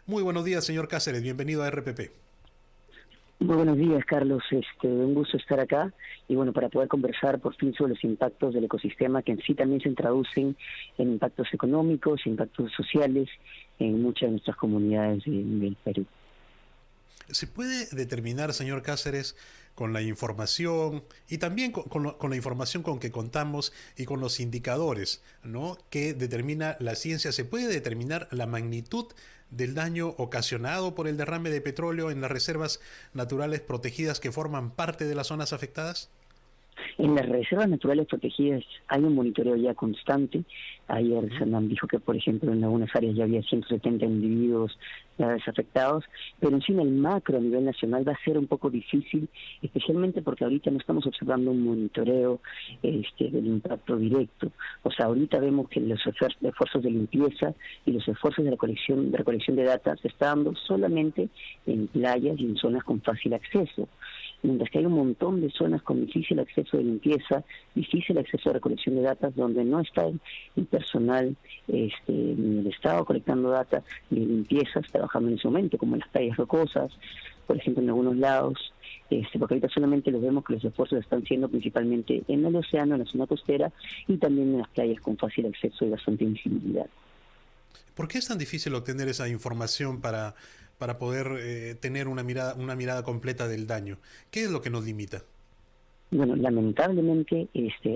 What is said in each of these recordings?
Muy buenos días, señor Cáceres. Bienvenido a RPP. Muy buenos días, Carlos. Un gusto estar acá y bueno, para poder conversar por fin sobre los impactos del ecosistema que en sí también se traducen en impactos económicos, impactos sociales en muchas de nuestras comunidades del Perú. ¿Se puede determinar, señor Cáceres, con la información y también con la información con que contamos y con los indicadores, ¿no?, que determina la ciencia? ¿Se puede determinar la magnitud del daño ocasionado por el derrame de petróleo en las reservas naturales protegidas que forman parte de las zonas afectadas? En las reservas naturales protegidas hay un monitoreo ya constante. Ayer Sanam dijo que, por ejemplo, en algunas áreas ya había 170 individuos ya desafectados, pero en sí en el macro a nivel nacional va a ser un poco difícil, especialmente porque ahorita no estamos observando un monitoreo del impacto directo. O sea, ahorita vemos que los esfuerzos de limpieza y los esfuerzos de recolección de datos se están dando solamente en playas y en zonas con fácil acceso, mientras que hay un montón de zonas con difícil acceso de limpieza, difícil acceso a recolección de datos, donde no está el personal ni el Estado colectando datos, ni limpiezas trabajando en ese momento, como en las playas rocosas, por ejemplo, en algunos lados, porque ahorita solamente los vemos que los esfuerzos están siendo principalmente en el océano, en la zona costera, y también en las playas con fácil acceso y bastante visibilidad. ¿Por qué es tan difícil obtener esa información para poder tener una mirada completa del daño? ¿Qué es lo que nos limita? Bueno, lamentablemente,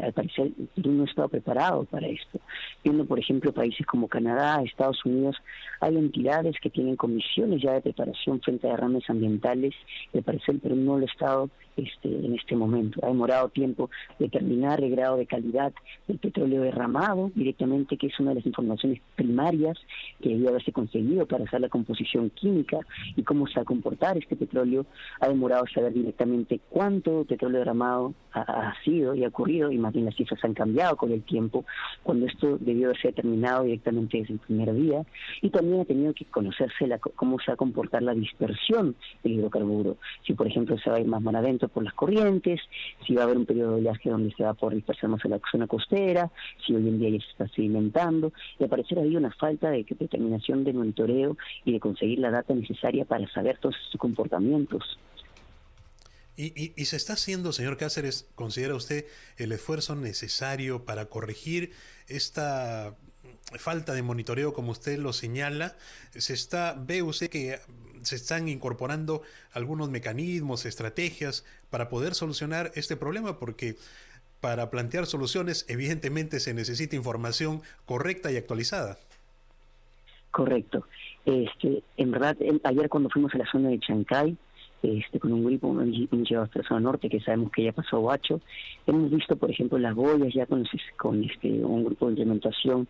al parecer, Perú no estaba preparado para esto. Viendo, por ejemplo, países como Canadá, Estados Unidos, hay entidades que tienen comisiones ya de preparación frente a derrames ambientales. Y al parecer, el Perú no lo ha estado en este momento. Ha demorado tiempo determinar el grado de calidad del petróleo derramado directamente, que es una de las informaciones primarias que debía haberse conseguido para hacer la composición química y cómo se va a comportar este petróleo. Ha demorado saber directamente cuánto petróleo derramado ha sido y ha ocurrido, y más bien las cifras han cambiado con el tiempo, cuando esto debió haberse determinado directamente desde el primer día. Y también ha tenido que conocerse cómo se va a comportar la dispersión del hidrocarburo, si por ejemplo se va a ir más mar adentro por las corrientes, si va a haber un periodo de oleaje donde se va a poder dispersar más a la zona costera, si hoy en día ya se está sedimentando. Y al parecer había una falta de determinación de monitoreo y de conseguir la data necesaria para saber todos estos comportamientos. ¿Y se está haciendo, señor Cáceres, considera usted, el esfuerzo necesario para corregir esta falta de monitoreo, como usted lo señala? ¿Ve usted que se están incorporando algunos mecanismos, estrategias para poder solucionar este problema? Porque para plantear soluciones, evidentemente se necesita información correcta y actualizada. Correcto. En verdad, ayer cuando fuimos a la zona de Chancay, con un grupo, hemos llevado hasta la zona norte, que sabemos que ya pasó Huacho. Hemos visto, por ejemplo, las boyas ya con un grupo de implementación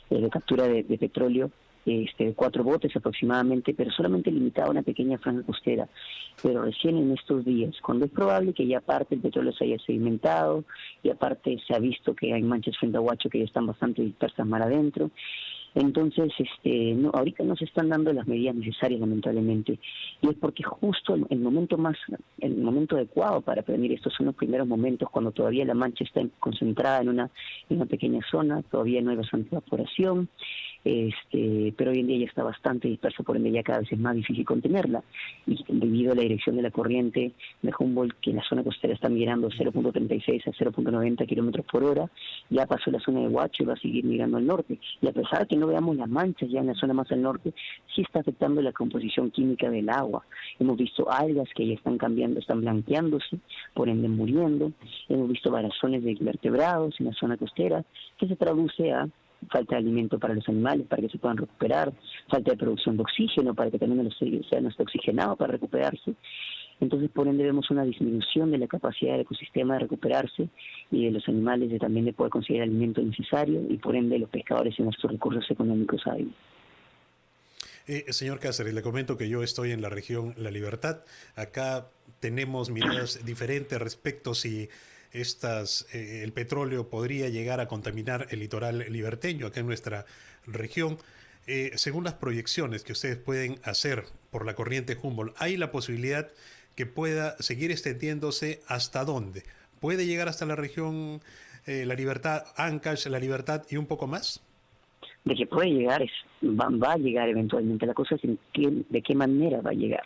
de captura de petróleo, 4 botes aproximadamente, pero solamente limitado a una pequeña franja costera. Pero recién en estos días, cuando es probable que ya parte el petróleo se haya sedimentado, y aparte se ha visto que hay manchas frente a Huacho que ya están bastante dispersas mar adentro. Entonces, ahorita no se están dando las medidas necesarias, lamentablemente, y es porque justo el momento adecuado para prevenir estos son los primeros momentos, cuando todavía la mancha está concentrada en una pequeña zona, todavía no hay bastante evaporación, pero hoy en día ya está bastante dispersa, por ende ya cada vez es más difícil contenerla, y debido a la dirección de la corriente de Humboldt, que en la zona costera está migrando 0.36 a 0.90 kilómetros por hora, ya pasó la zona de Huacho y va a seguir migrando al norte, y a pesar de que no veamos las manchas ya en la zona más al norte, sí está afectando la composición química del agua. Hemos visto algas que ya están cambiando, están blanqueándose, por ende muriendo. Hemos visto variaciones de vertebrados en la zona costera, que se traduce a falta de alimento para los animales, para que se puedan recuperar, falta de producción de oxígeno, para que también el océano esté oxigenado para recuperarse. Entonces, por ende, vemos una disminución de la capacidad del ecosistema de recuperarse, y de los animales también de poder conseguir el alimento necesario, y por ende los pescadores en nuestros recursos económicos hábiles. Señor Cáceres, le comento que yo estoy en la región La Libertad. Acá tenemos miradas diferentes respecto si el petróleo podría llegar a contaminar el litoral liberteño acá en nuestra región. Según las proyecciones que ustedes pueden hacer por la corriente Humboldt, ¿hay la posibilidad que pueda seguir extendiéndose hasta dónde? ¿Puede llegar hasta la región La Libertad, Ancash, La Libertad y un poco más? De que puede llegar, va a llegar eventualmente. La cosa es de qué manera va a llegar.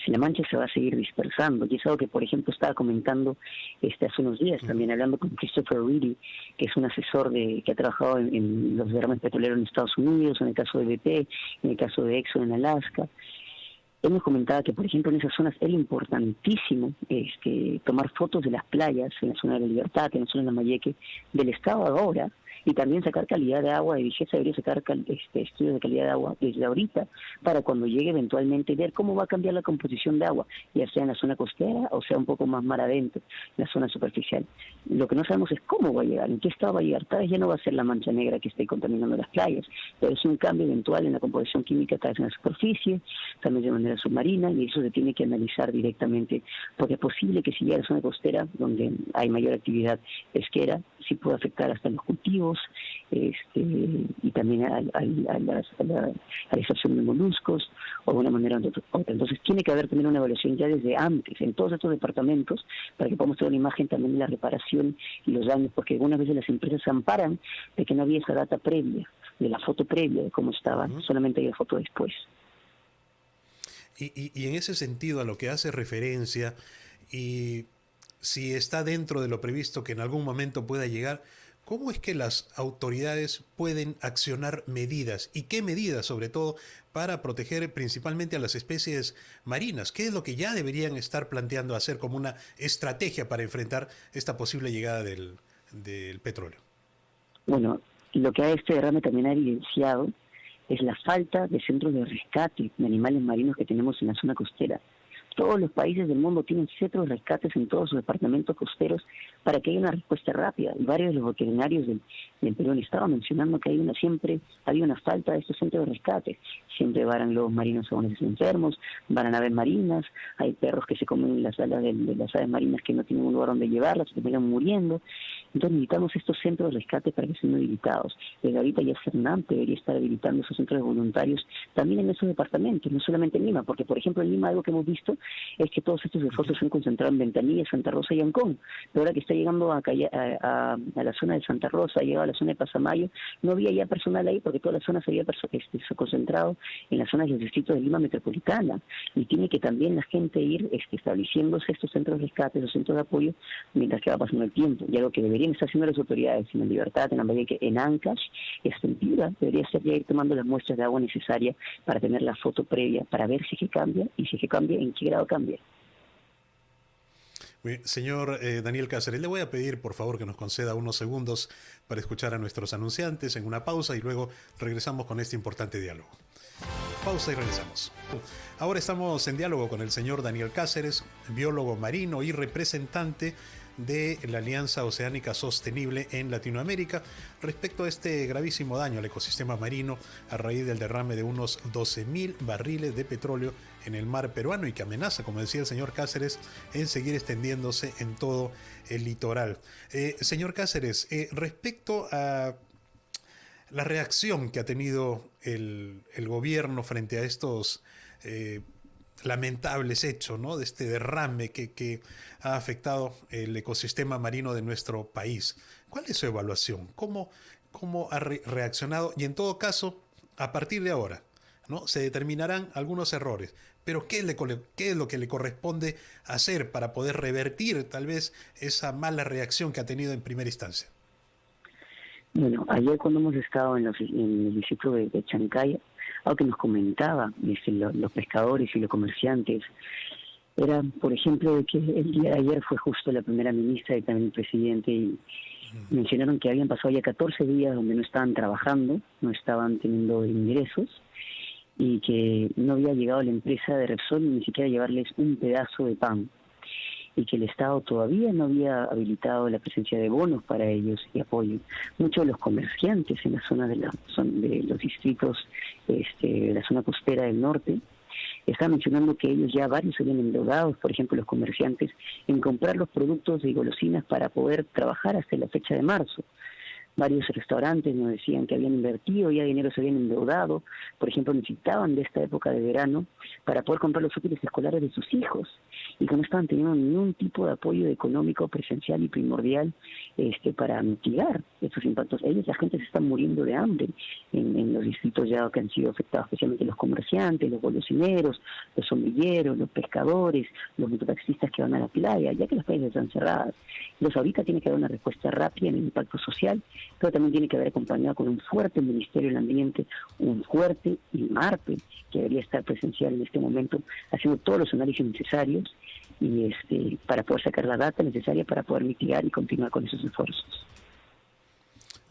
Si la mancha se va a seguir dispersando, y es algo que, por ejemplo, estaba comentando hace unos días, también hablando con Christopher Reedy, que es un asesor que ha trabajado en los derrames petroleros en Estados Unidos, en el caso de BP, en el caso de Exxon en Alaska. Él nos comentaba que, por ejemplo, en esas zonas era importantísimo tomar fotos de las playas, en la zona de la Libertad, en la zona de la Mayeque, del estado ahora, y también sacar calidad de agua. De Vigesa debería sacar estudios de calidad de agua desde ahorita, para cuando llegue eventualmente ver cómo va a cambiar la composición de agua, ya sea en la zona costera o sea un poco más mar adentro, en la zona superficial. Lo que no sabemos es cómo va a llegar, en qué estado va a llegar. Tal vez ya no va a ser la mancha negra que esté contaminando las playas, pero es un cambio eventual en la composición química, tal vez en la superficie, también de manera submarina, y eso se tiene que analizar directamente, porque es posible que si llega a la zona costera, donde hay mayor actividad pesquera, sí puede afectar hasta los cultivos, y también a la extracción de moluscos, o de una manera u otra. Entonces tiene que haber también una evaluación ya desde antes, en todos estos departamentos, para que podamos tener una imagen también de la reparación y los daños, porque algunas veces las empresas se amparan de que no había esa data previa, de la foto previa, de cómo estaban, solamente hay la foto después. Y en ese sentido, a lo que hace referencia, y si está dentro de lo previsto que en algún momento pueda llegar, ¿cómo es que las autoridades pueden accionar medidas? ¿Y qué medidas, sobre todo, para proteger principalmente a las especies marinas? ¿Qué es lo que ya deberían estar planteando hacer como una estrategia para enfrentar esta posible llegada del petróleo? Bueno, lo que este derrame también ha evidenciado es la falta de centros de rescate de animales marinos que tenemos en la zona costera. Todos los países del mundo tienen centros de rescates en todos sus departamentos costeros para que haya una respuesta rápida. Y varios de los veterinarios del Perú han estado mencionando que siempre había una falta de estos centros de rescate. Siempre varan los marinos a veces enfermos, varan aves marinas, hay perros que se comen las alas de las aves marinas que no tienen un lugar donde llevarlas, se terminan muriendo. Entonces necesitamos estos centros de rescate para que sean habilitados. Desde ahorita ya Fernán debería estar habilitando esos centros de voluntarios también en esos departamentos, no solamente en Lima, porque por ejemplo en Lima algo que hemos visto es que todos estos esfuerzos se han concentrado en Ventanilla, Santa Rosa y Ancón. Pero ahora que está llegando a la zona de Santa Rosa, ha llegado a la zona de Pasamayo, no había ya personal ahí porque toda la zona se había concentrado en las zonas del distrito de Lima Metropolitana. Y tiene que también la gente ir estableciéndose estos centros de rescate, estos centros de apoyo, mientras que va pasando el tiempo. Y algo que deberían estar haciendo las autoridades en la Libertad, en la Mayeque, en Ancash, Piura, debería ser ya ir tomando las muestras de agua necesarias para tener la foto previa, para ver si es que cambia, y si es que cambia, en qué grado cambia. Señor Daniel Cáceres, le voy a pedir por favor que nos conceda unos segundos para escuchar a nuestros anunciantes en una pausa y luego regresamos con este importante diálogo. Pausa y regresamos. Ahora estamos en diálogo con el señor Daniel Cáceres, biólogo marino y representante de la Alianza Oceánica Sostenible en Latinoamérica, respecto a este gravísimo daño al ecosistema marino a raíz del derrame de unos 12.000 barriles de petróleo en el mar peruano y que amenaza, como decía el señor Cáceres, en seguir extendiéndose en todo el litoral. Señor Cáceres, respecto a la reacción que ha tenido el gobierno frente a estos lamentables hechos, ¿no?, de este derrame que ha afectado el ecosistema marino de nuestro país. ¿Cuál es su evaluación? ¿Cómo ha reaccionado? Y en todo caso, a partir de ahora, ¿no?, se determinarán algunos errores, pero ¿qué es lo que le corresponde hacer para poder revertir tal vez esa mala reacción que ha tenido en primera instancia? Bueno, ayer cuando hemos estado en el distrito de Chancay, algo que nos comentaba los pescadores y los comerciantes era, por ejemplo, de que el día de ayer fue justo la primera ministra y también el presidente, y mencionaron que habían pasado ya 14 días donde no estaban trabajando, no estaban teniendo ingresos, y que no había llegado la empresa de Repsol ni siquiera a llevarles un pedazo de pan, y que el Estado todavía no había habilitado la presencia de bonos para ellos y apoyo. Muchos de los comerciantes en la zona de los distritos de la zona costera del norte están mencionando que ellos ya varios se habían endeudados, por ejemplo los comerciantes, en comprar los productos de golosinas para poder trabajar hasta la fecha de marzo. Varios restaurantes nos decían que habían invertido, ya dinero se habían endeudado, por ejemplo, necesitaban de esta época de verano para poder comprar los útiles escolares de sus hijos, y que no estaban teniendo ningún tipo de apoyo económico presencial y primordial para mitigar estos impactos. La gente se está muriendo de hambre en los distritos ya que han sido afectados, especialmente los comerciantes, los golosineros, los sombrilleros, los pescadores, los mototaxistas que van a la playa, ya que las playas están cerradas. Entonces ahorita tiene que haber una respuesta rápida en el impacto social, pero también tiene que haber acompañado con un fuerte Ministerio del Ambiente, un fuerte IMARPE, que debería estar presencial en este momento, haciendo todos los análisis necesarios y para poder sacar la data necesaria para poder mitigar y continuar con esos esfuerzos.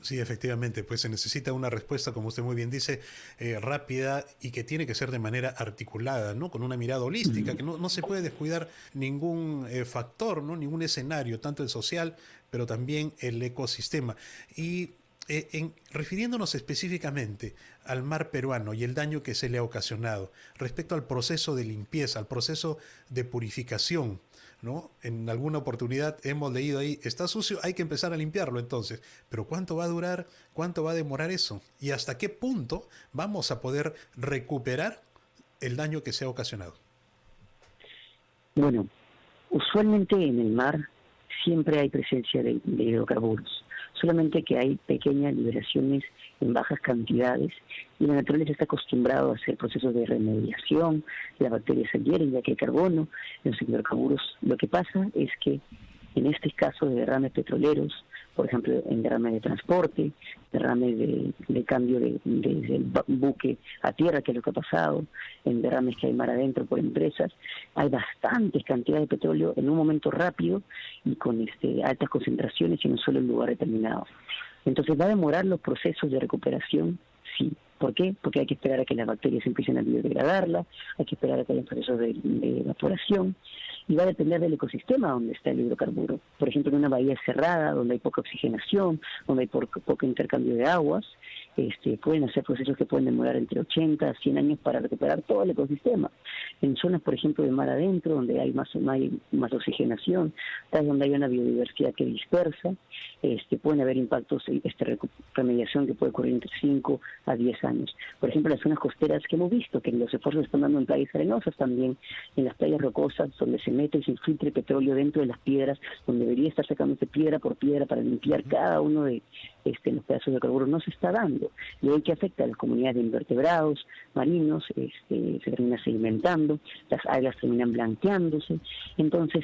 Sí, efectivamente, pues se necesita una respuesta, como usted muy bien dice, rápida y que tiene que ser de manera articulada, ¿no? Con una mirada holística, que no se puede descuidar ningún factor, ¿no? Ningún escenario, tanto el social, pero también el ecosistema. Y refiriéndonos específicamente al mar peruano y el daño que se le ha ocasionado, respecto al proceso de limpieza, al proceso de purificación, ¿no? En alguna oportunidad hemos leído ahí, está sucio, hay que empezar a limpiarlo entonces. Pero ¿cuánto va a durar? ¿Cuánto va a demorar eso? ¿Y hasta qué punto vamos a poder recuperar el daño que se ha ocasionado? Bueno, usualmente en el mar siempre hay presencia de hidrocarburos, solamente que hay pequeñas liberaciones en bajas cantidades y la naturaleza está acostumbrado a hacer procesos de remediación, las bacterias se adhieren ya que hay carbono, los hidrocarburos. Lo que pasa es que en este caso de derrames petroleros, por ejemplo, en derrames de transporte, derrames de cambio desde el buque a tierra, que es lo que ha pasado, en derrames que hay mar adentro por empresas, hay bastantes cantidades de petróleo en un momento rápido y con altas concentraciones en un solo lugar determinado. Entonces, ¿va a demorar los procesos de recuperación? Sí. ¿Por qué? Porque hay que esperar a que las bacterias empiecen a biodegradarla, hay que esperar a que haya procesos de evaporación, y va a depender del ecosistema donde está el hidrocarburo. Por ejemplo, en una bahía cerrada, donde hay poca oxigenación, donde hay poco intercambio de aguas, pueden hacer procesos que pueden demorar entre 80 a 100 años para recuperar todo el ecosistema. En zonas, por ejemplo, de mar adentro, donde hay más oxigenación, donde hay una biodiversidad que dispersa, pueden haber impactos, remediación que puede ocurrir entre 5 a 10 años. Por ejemplo, las zonas costeras que hemos visto, que los esfuerzos están dando en playas arenosas también, en las playas rocosas, donde se mete y se infiltra el petróleo dentro de las piedras, donde debería estar sacándose piedra por piedra para limpiar cada uno de los pedazos de carbono, no se está dando. Y ahí que afecta a las comunidades de invertebrados marinos, se termina sedimentando, las algas terminan blanqueándose. Entonces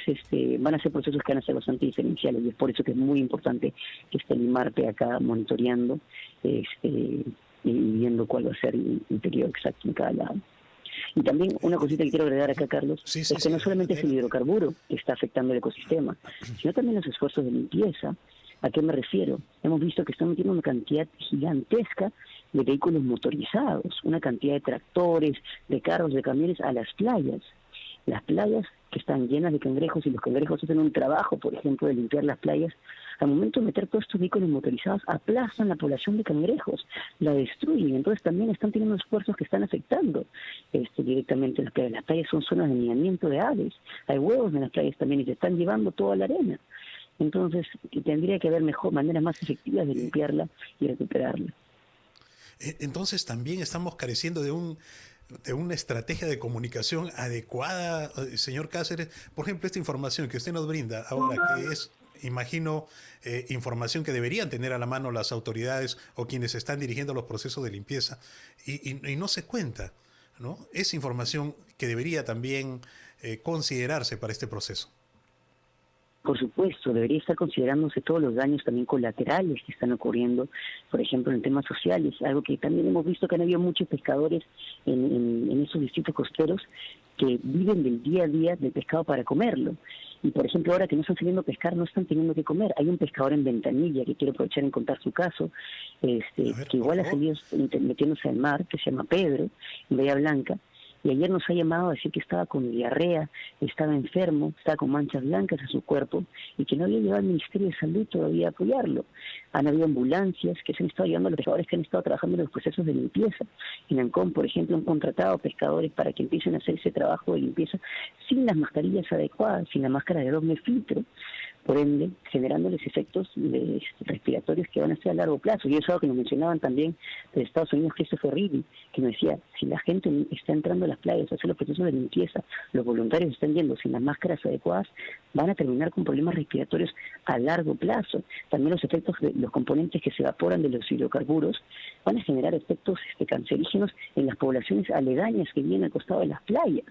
van a ser procesos que van a ser bastante diferenciales, y es por eso que es muy importante que esté el IMARPE acá monitoreando y viendo cuál va a ser el periodo exacto en cada lado. Y también una cosita que quiero agregar acá, Carlos, es que no solamente es el hidrocarburo que está afectando el ecosistema, sino también los esfuerzos de limpieza. ¿A qué me refiero? Hemos visto que están metiendo una cantidad gigantesca de vehículos motorizados, una cantidad de tractores, de carros, de camiones a las playas. Las playas que están llenas de cangrejos, y los cangrejos hacen un trabajo, por ejemplo, de limpiar las playas. Al momento de meter todos estos vehículos motorizados, aplastan la población de cangrejos, la destruyen. Entonces también están teniendo esfuerzos que están afectando directamente las playas. Las playas son zonas de niñamiento de aves, hay huevos en las playas también y se están llevando toda la arena. Entonces tendría que haber maneras más efectivas de limpiarla y recuperarla. Entonces también estamos careciendo de una estrategia de comunicación adecuada, señor Cáceres. Por ejemplo, esta información que usted nos brinda ahora, que es, imagino, información que deberían tener a la mano las autoridades o quienes están dirigiendo los procesos de limpieza, y no se cuenta, ¿no? Es información que debería también considerarse para este proceso. Por supuesto, debería estar considerándose todos los daños también colaterales que están ocurriendo, por ejemplo, en temas sociales, algo que también hemos visto que han habido muchos pescadores en esos distritos costeros que viven del día a día del pescado para comerlo. Y, por ejemplo, ahora que no están saliendo a pescar, no están teniendo que comer. Hay un pescador en Ventanilla, que quiero aprovechar en contar su caso, que igual ha salido metiéndose al mar, que se llama Pedro, en Bahía Blanca, y ayer nos ha llamado a decir que estaba con diarrea, estaba enfermo, estaba con manchas blancas en su cuerpo y que no había llevado al Ministerio de Salud todavía a apoyarlo. Han habido ambulancias que se han estado llevando a los pescadores que han estado trabajando en los procesos de limpieza. En Ancón, por ejemplo, han contratado pescadores para que empiecen a hacer ese trabajo de limpieza sin las mascarillas adecuadas, sin la máscara de doble filtro, por ende generándoles efectos respiratorios que van a ser a largo plazo. Y eso es algo que nos mencionaban también de Estados Unidos, que eso fue Rivi, que nos decía, si la gente está entrando a las playas a hacer los procesos de limpieza, los voluntarios están yendo sin las máscaras adecuadas, van a terminar con problemas respiratorios a largo plazo. También los efectos de los componentes que se evaporan de los hidrocarburos van a generar efectos cancerígenos en las poblaciones aledañas que viven al costado de las playas,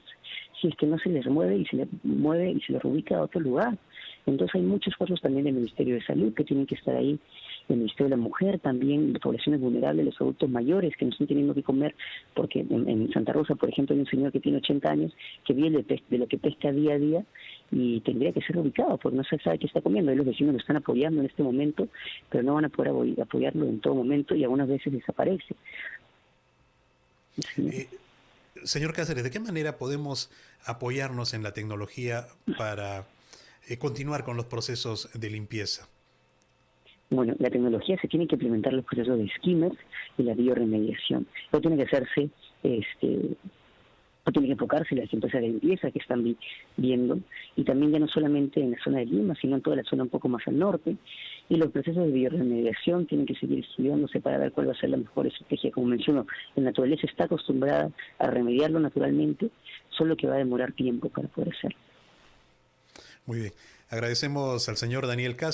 si es que no se les mueve y se les ubica a otro lugar. Entonces hay muchos esfuerzos también del Ministerio de Salud que tienen que estar ahí, el Ministerio de la Mujer también, de poblaciones vulnerables, los adultos mayores que no están teniendo que comer, porque en Santa Rosa, por ejemplo, hay un señor que tiene 80 años que vive de lo que pesca día a día y tendría que ser ubicado porque no se sabe qué está comiendo. Y los vecinos lo están apoyando en este momento, pero no van a poder apoyarlo en todo momento y algunas veces desaparece. Sí. Señor Cáceres, ¿de qué manera podemos apoyarnos en la tecnología para continuar con los procesos de limpieza? Bueno, la tecnología se tiene que implementar los procesos de skimmers y la bioremediación. Eso tiene que hacerse, no tiene que enfocarse en las empresas de limpieza que están viendo, y también ya no solamente en la zona de Lima, sino en toda la zona un poco más al norte. Y los procesos de bioremediación tienen que seguir estudiándose para ver cuál va a ser la mejor estrategia. Como menciono, la naturaleza está acostumbrada a remediarlo naturalmente, solo que va a demorar tiempo para poder hacerlo. Muy bien. Agradecemos al señor Daniel Cáceres.